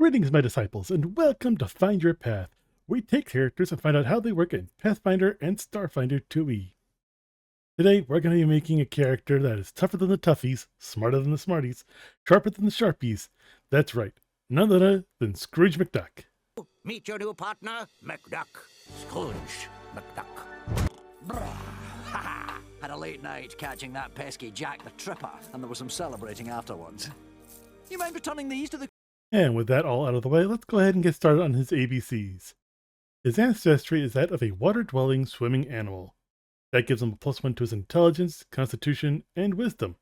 Greetings, my disciples, and welcome to Find Your Path. We take characters and find out how they work in Pathfinder and Starfinder 2e. Today, we're going to be making a character that is tougher than the toughies, smarter than the smarties, sharper than the sharpies. That's right, none other than Scrooge McDuck. Meet your new partner, McDuck. Scrooge McDuck. Brah! Ha ha! Had a late night catching that pesky Jack the Tripper, and there was some celebrating afterwards. You mind returning these to the... And with that all out of the way, let's go ahead and get started on his ABCs. His ancestry is that of a water-dwelling swimming animal. That gives him a +1 to his intelligence, constitution, and wisdom.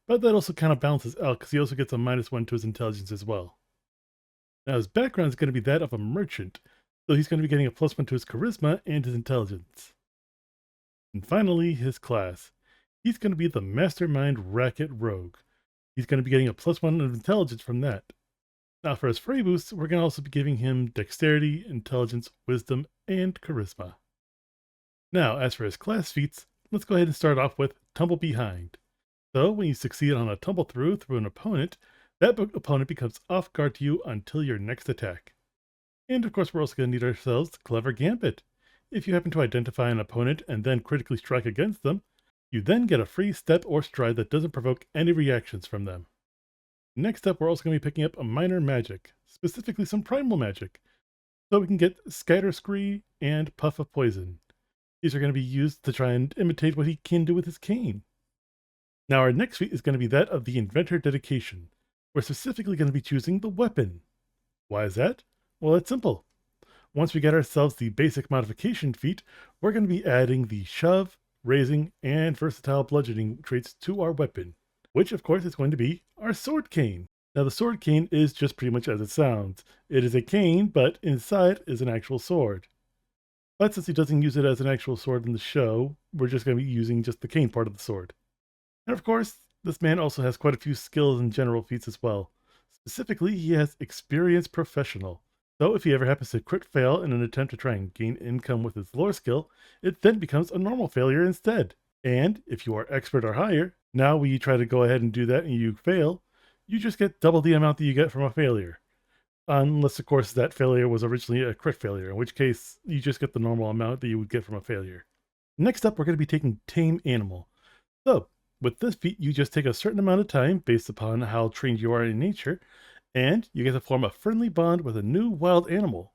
But that also kind of balances out because he also gets a -1 to his intelligence as well. Now his background is going to be that of a merchant, so he's going to be getting a +1 to his charisma and his intelligence. And finally, his class. He's going to be the Mastermind Racket Rogue. He's going to be getting a +1 of intelligence from that. Now for his free boosts, we're going to also be giving him dexterity, intelligence, wisdom, and charisma. Now, as for his class feats, let's go ahead and start off with Tumble Behind. So when you succeed on a tumble through an opponent, that opponent becomes off guard to you until your next attack. And of course, we're also going to need ourselves the Clever Gambit. If you happen to identify an opponent and then critically strike against them, you then get a free step or stride that doesn't provoke any reactions from them. Next up, we're also going to be picking up a minor magic, specifically some primal magic, so we can get Scatter Scree and Puff of Poison. These are going to be used to try and imitate what he can do with his cane. Now our next feat is going to be that of the Inventor Dedication. We're specifically going to be choosing the weapon. Why is that? Well, it's simple. Once we get ourselves the basic modification feat, we're going to be adding the Shove, Raising, and Versatile Bludgeoning traits to our weapon, which of course is going to be our Sword Cane. Now the Sword Cane is just pretty much as it sounds. It is a cane, but inside is an actual sword. But since he doesn't use it as an actual sword in the show, we're just going to be using just the cane part of the sword. And of course, this man also has quite a few skills and general feats as well. Specifically, he has Experience Professional. So if he ever happens to crit fail in an attempt to try and gain income with his lore skill, it then becomes a normal failure instead. And if you are Expert or higher, now when you try to go ahead and do that and you fail, you just get double the amount that you get from a failure. Unless, of course, that failure was originally a crit failure, in which case you just get the normal amount that you would get from a failure. Next up, we're going to be taking Tame Animal. So, with this feat, you just take a certain amount of time based upon how trained you are in nature, and you get to form a friendly bond with a new wild animal.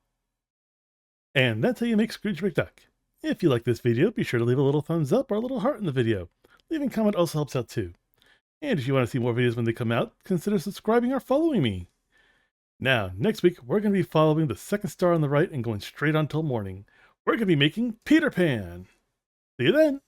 And that's how you make Scrooge McDuck. If you like this video, be sure to leave a little thumbs up or a little heart in the video. Leaving a comment also helps out too. And if you want to see more videos when they come out, consider subscribing or following me. Now, next week, we're going to be following the second star on the right and going straight on till morning. We're going to be making Peter Pan. See you then!